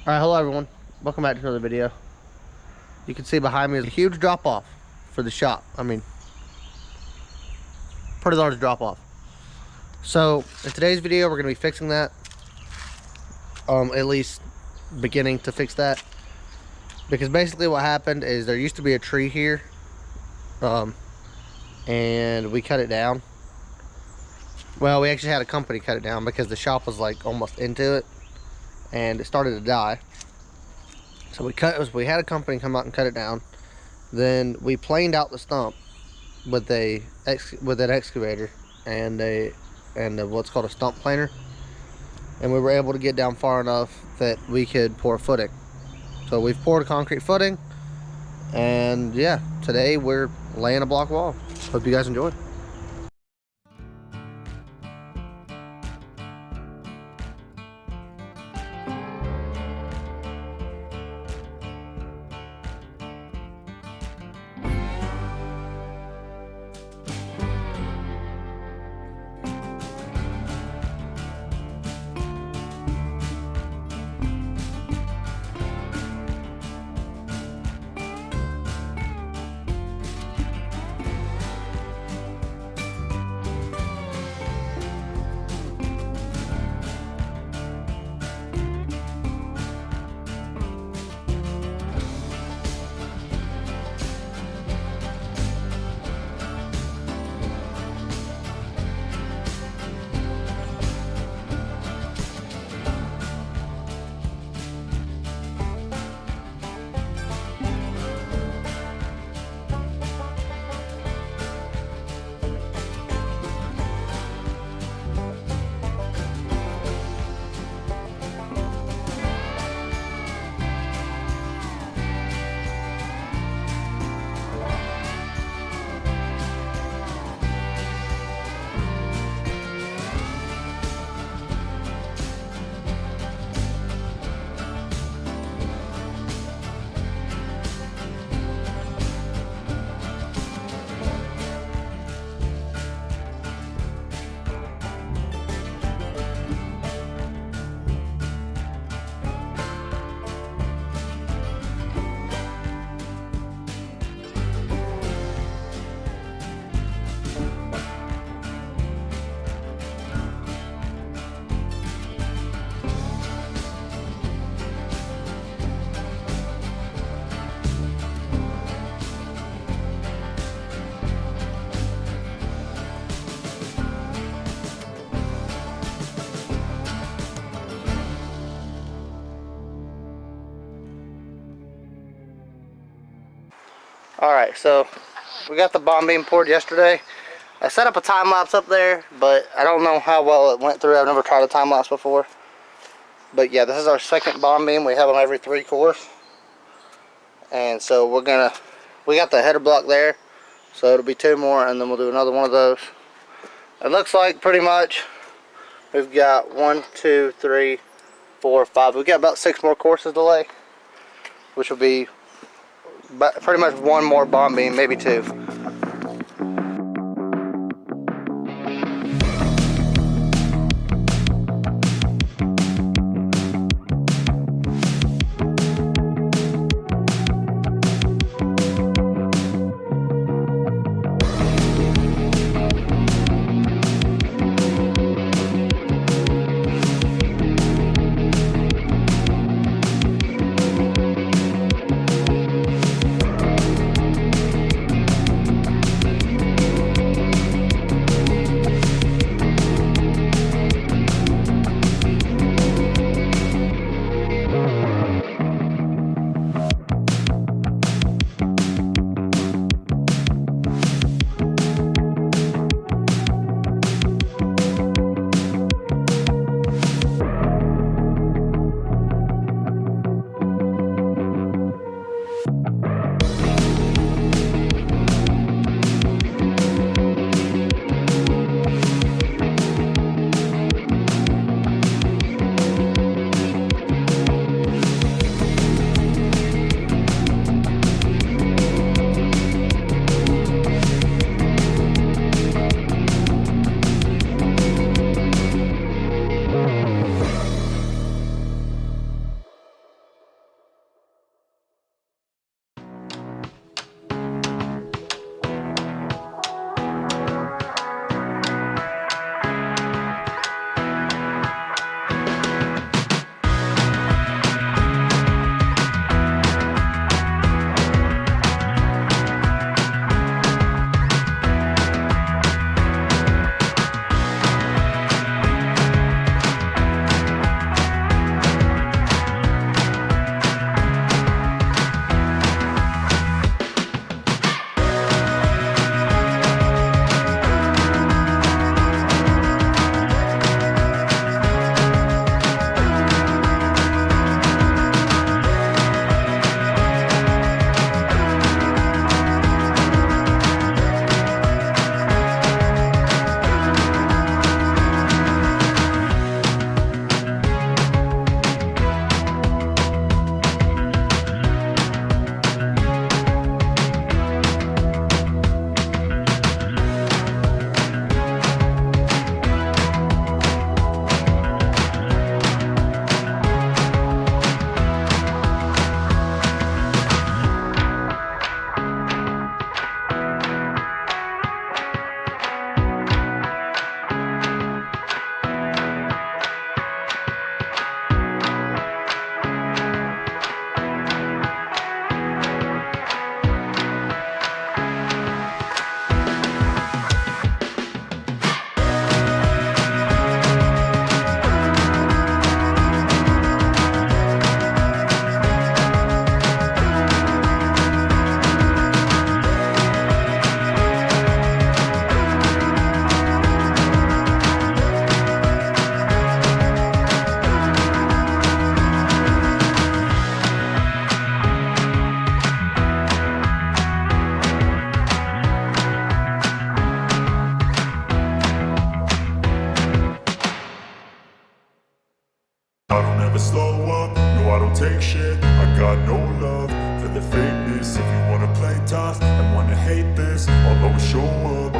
Alright, hello everyone. Welcome back to another video. You can see behind me is a huge drop off for the shop. I mean, pretty large drop off. So in today's video we're going to be fixing that. At least beginning to fix that. Because basically what happened is there used to be a tree here. And we cut it down. Well, we actually had a company cut it down because the shop was like almost into it. And it started to die. So we had a company come out and cut it down. Then we planed out the stump with an excavator and what's called a stump planer, and we were able to get down far enough that we could pour footing. So we've poured a concrete footing, and yeah, today we're laying a block wall. Hope you guys enjoy. Alright, so we got the bomb beam poured yesterday. I set up a time lapse up there, but I don't know how well it went through. I've never tried a time lapse before. But yeah, this is our second bomb beam. We have them every 3 cores. And so we got the header block there. So it'll be 2 more and then we'll do another one of those. It looks like pretty much we've got 1, 2, 3, 4, 5. We've got about 6 more courses to lay, which will be pretty much 1 more bomb beam, maybe 2. slow up, no I don't take shit. I got no love for the fakeness. If you wanna play tough and wanna hate this, I'll always show up.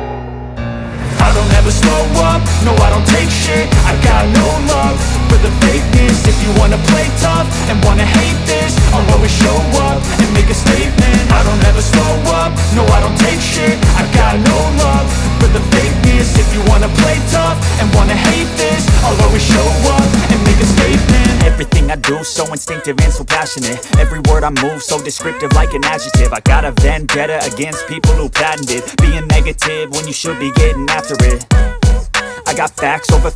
I don't ever slow up, no I don't take shit. I got no love for the fakeness. If you wanna play tough and wanna hate this, I'll always show up and make a statement. I don't ever slow up, no I don't take shit. I got no love for the fakeness. If you wanna play tough and wanna hate this, I'll always show up and make a statement. Everything I do so instinctive and so passionate. Every word I move so descriptive like an adjective. I got a vendetta against people who patented being negative when you should be getting after it. I got facts over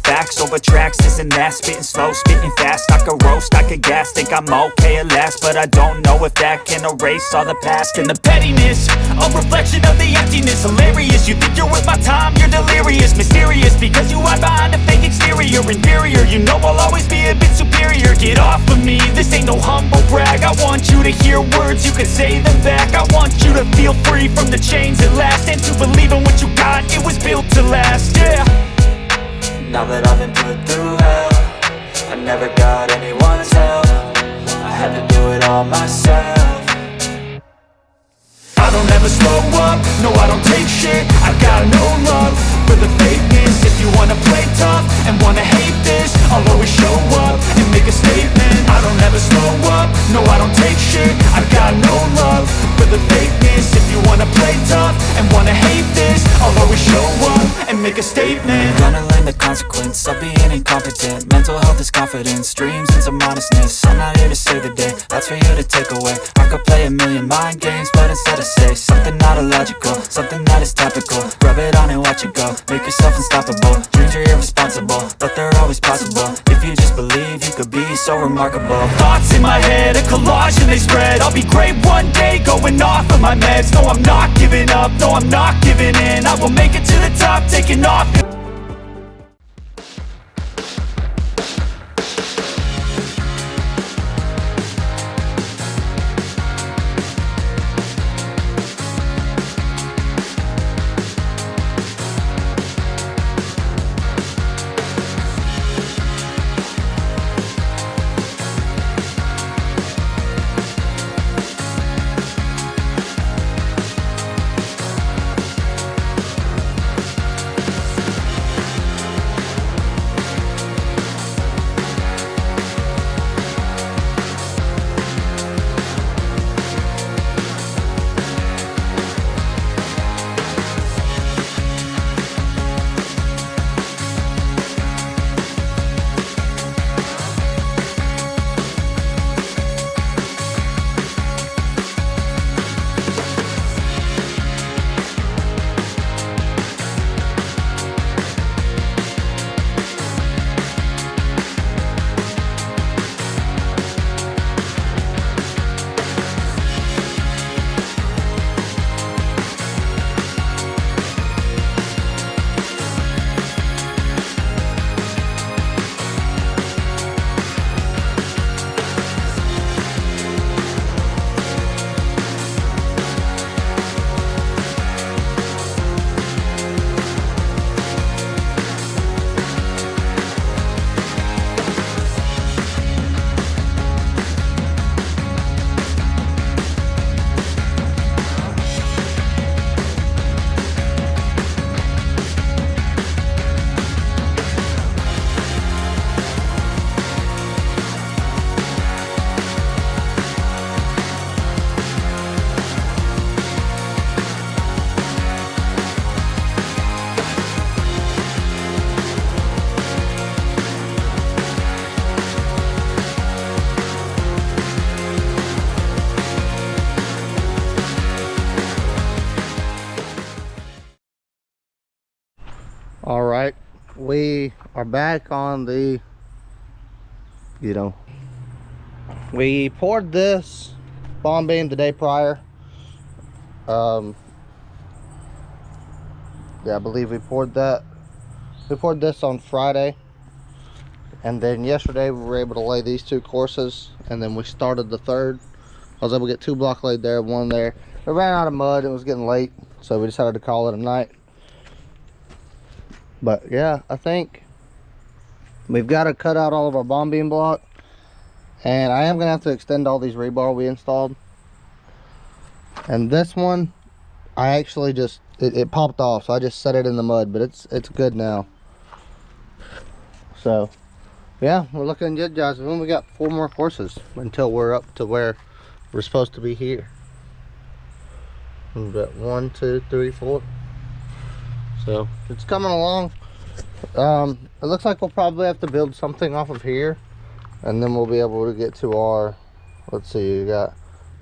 tracks, this and that. Spitting slow, spitting fast. I could roast, I could gas. Think I'm okay at last, but I don't know if that can erase all the past. And the pettiness, a reflection of the emptiness. Hilarious, you think you're worth my time, you're delirious. Mysterious, because you hide behind a fake exterior. Inferior, you know I'll always be a bit superior. Get off of me, this ain't no humble brag. I want you to hear words, you can say them back. I want you to feel free from the chains at last, and to believe in what you got, it was built to last, yeah. Now that I've been put through hell, I never got anyone's help. I had to do it all myself. I don't ever slow up, no I don't take shit. I got no love for the fakeness. If you wanna play tough and wanna hate this, I'll always show up and make a statement. I don't ever slow up, no I don't take shit. I got no love for the fakeness. If you wanna play tough and wanna hate this, I'll always show up and make a statement. Gonna learn the consequence of being incompetent. Mental health is confidence, dreams and some honestness. I'm not here to save the day, that's for you to take away. I could play a million mind games, but instead I say something not illogical, something that is topical. Rub it on and watch it go, make yourself unstoppable. Dreams are irresponsible, but they're always possible. If you just believe, you could be so remarkable. Thoughts in my head, a collage and they spread. I'll be great one day, going off of my meds. No I'm not giving up, no I'm not giving in. I will make it to the top, taking off. All right, we are back on the, we poured this bomb beam the day prior. Yeah, I believe we poured that. We poured this on Friday, and then yesterday we were able to lay these two courses, and then we started the third. I was able to get 2 block laid there, 1 there. It ran out of mud, it was getting late, so we decided to call it a night. But yeah, I think we've got to cut out all of our bomb beam block, And I am gonna have to extend all these rebar we installed. And this one, I actually just it popped off, so I just set it in the mud, but it's good now. So yeah, we're looking good, guys. We only got 4 more courses until we're up to where we're supposed to be here. We've got 1, 2, 3, 4. So it's coming along. It looks like we'll probably have to build something off of here, and then we'll be able to get to our, let's see, you got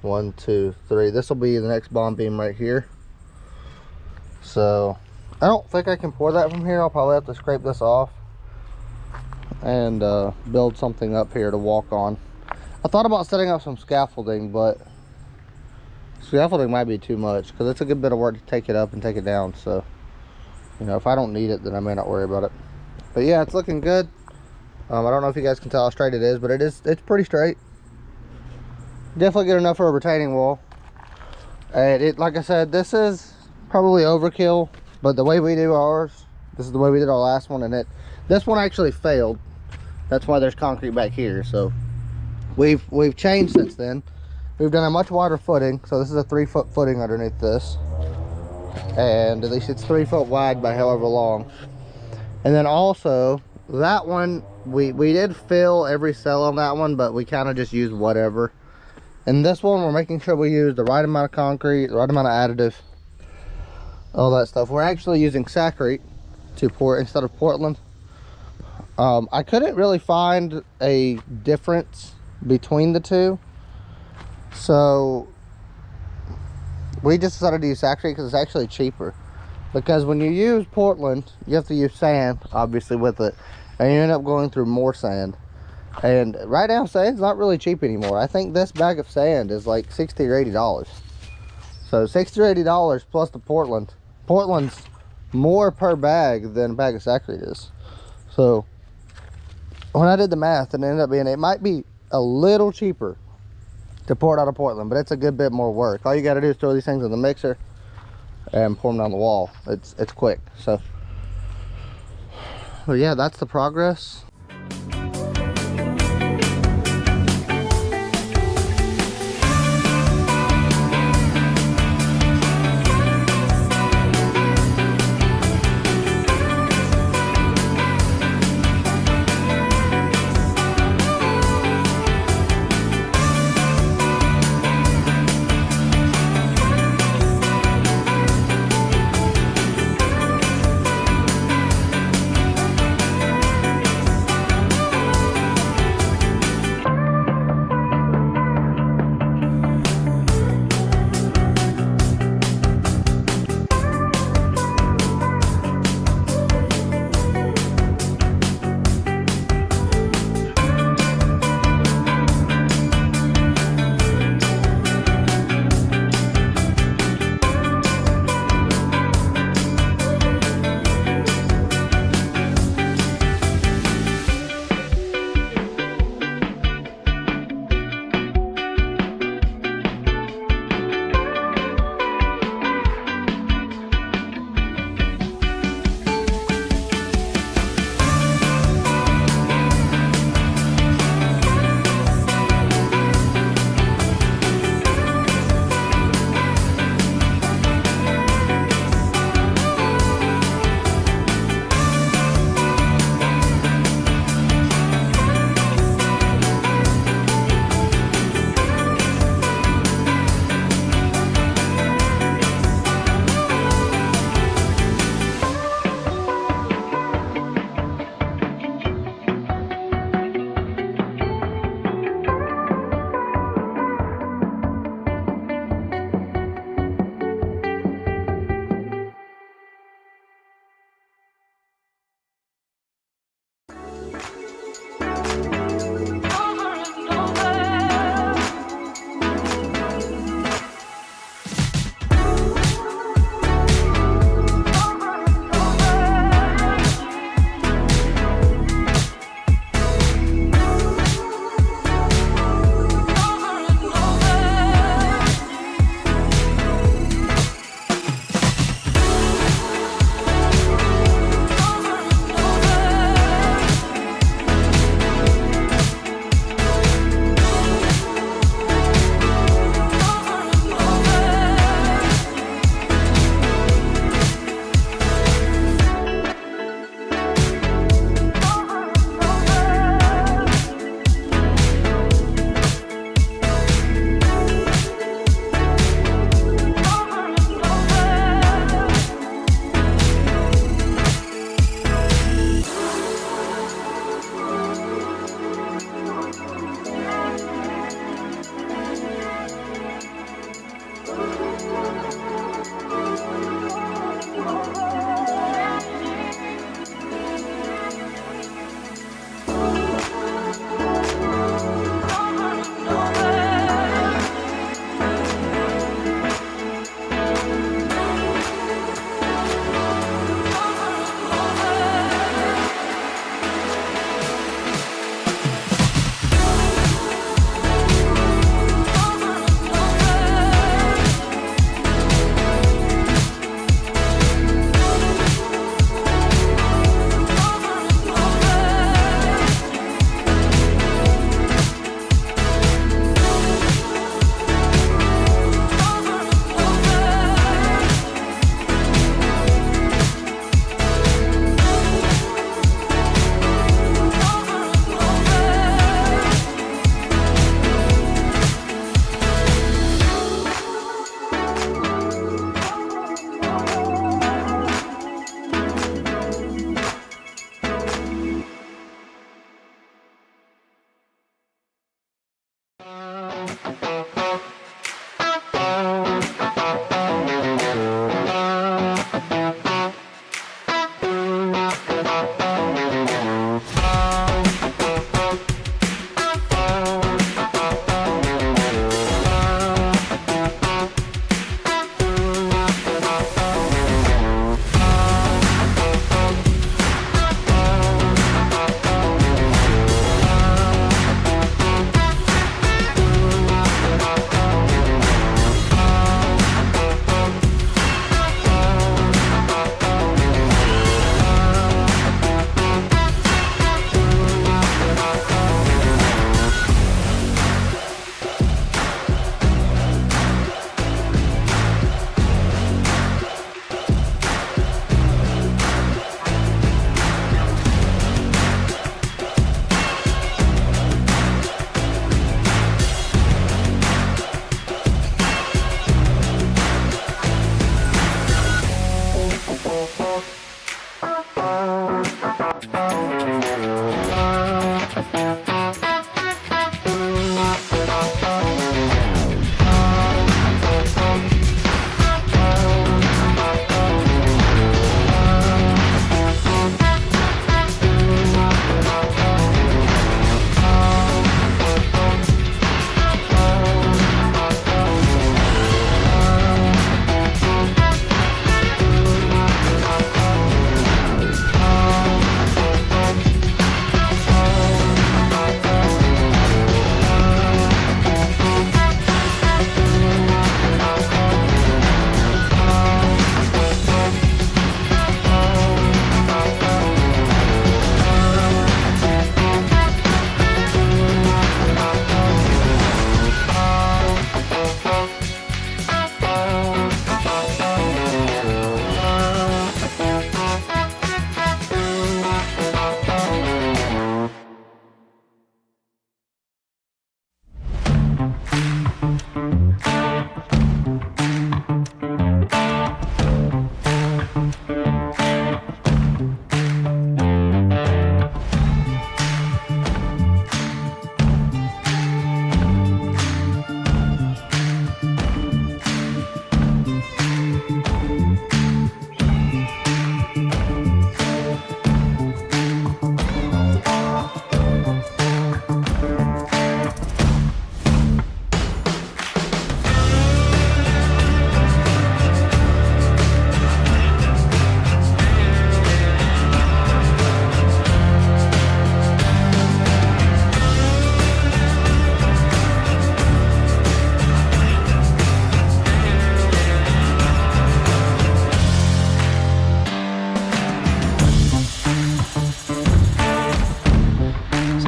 1, 2, 3. This will be the next bond beam right here. So I don't think I can pour that from here. I'll probably have to scrape this off and build something up here to walk on. I thought about setting up some scaffolding, but scaffolding might be too much because it's a good bit of work to take it up and take it down. So, you know, if I don't need it, then I may not worry about it. But yeah, it's looking good. I don't know if you guys can tell how straight it is, but it's pretty straight. Definitely good enough for a retaining wall. And like I said, this is probably overkill, but the way we do ours, this is the way we did our last one, and this one actually failed. That's why there's concrete back here. So we've changed since then. We've done a much wider footing, so this is a 3-foot footing underneath this, and at least it's 3 foot wide by however long. And then also that one, we did fill every cell on that one, but we kind of just used whatever. And this one, we're making sure we use the right amount of concrete, the right amount of additive, all that stuff. We're actually using Saccharine to pour instead of Portland. I couldn't really find a difference between the two, so we just decided to use Saccharine because it's actually cheaper. Because when you use Portland, you have to use sand, obviously, with it, and you end up going through more sand. And right now, sand's not really cheap anymore. I think this bag of sand is like $60 or $80. So $60 or $80 plus the Portland. Portland's more per bag than a bag of Saccharine is. So when I did the math, it ended up being, it might be a little cheaper to pour it out of Portland, but it's a good bit more work. All you got to do is throw these things in the mixer and pour them down the wall. It's quick. So well, yeah, that's the progress.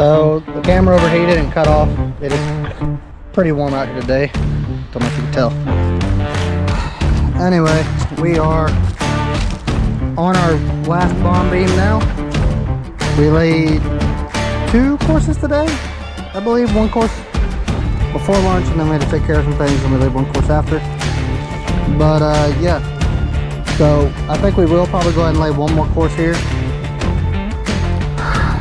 So the camera overheated and cut off. It is pretty warm out here today. Don't know if you can tell. Anyway, we are on our last bomb beam now. We laid 2 courses today. I believe 1 course before lunch, and then we had to take care of some things, and we laid 1 course after. But yeah, so I think we will probably go ahead and lay 1 more course here.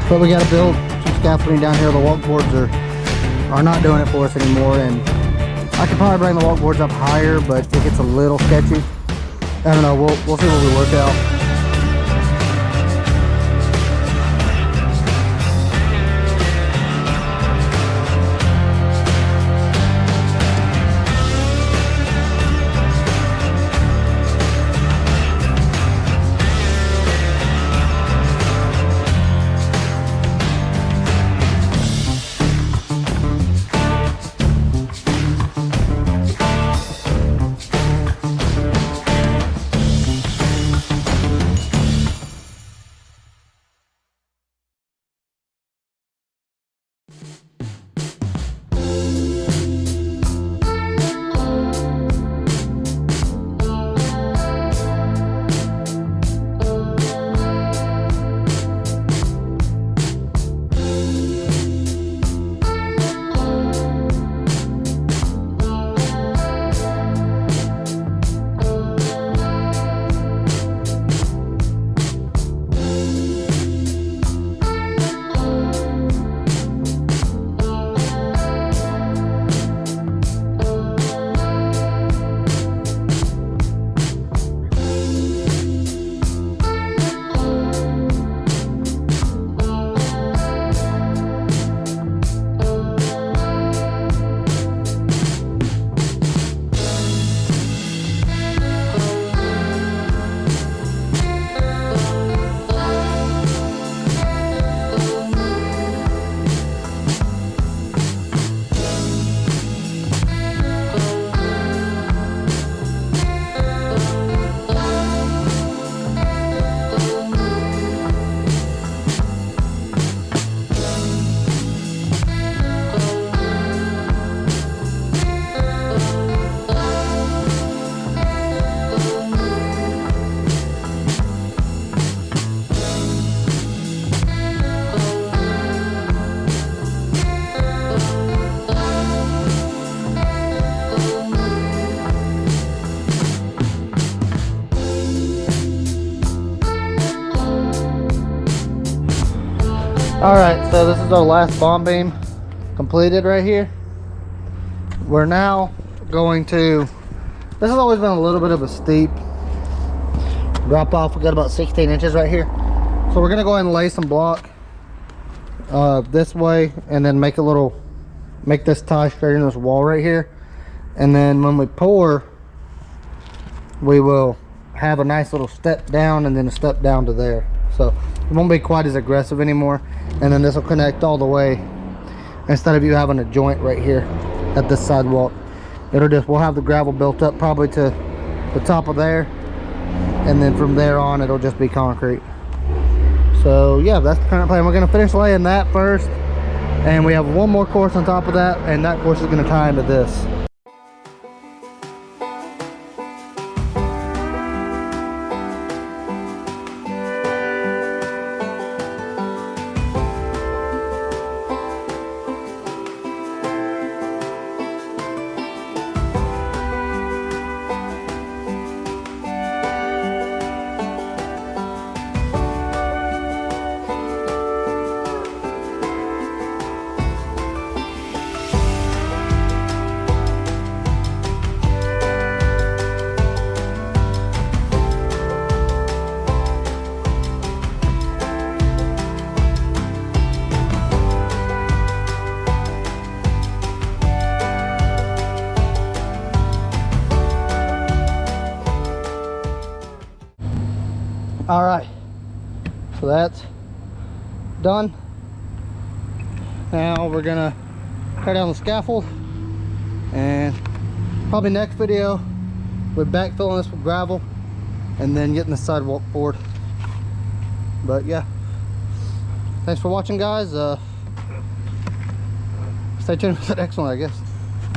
But we got to build some scaffolding down here. The walk boards are not doing it for us anymore, and I could probably bring the walk boards up higher, but it gets a little sketchy. I don't know. We'll see what we work out. Alright, so this is our last bomb beam completed right here. We're now going to, this has always been a little bit of a steep drop off. We got about 16 inches right here. So we're gonna go ahead and lay some block this way, and then make this tie straight in this wall right here. And then when we pour, we will have a nice little step down and then a step down to there. So it won't be quite as aggressive anymore. And then this will connect all the way, instead of you having a joint right here at this sidewalk. We'll have the gravel built up probably to the top of there, and then from there on it'll just be concrete. So yeah, that's the current plan. We're going to finish laying that first, and we have one more course on top of that, and that course is going to tie into this. All right, so that's done. Now we're gonna tear down the scaffold, and probably next video we're backfilling this with gravel and then getting the sidewalk poured. But yeah, thanks for watching, guys. Stay tuned for the next one, I guess.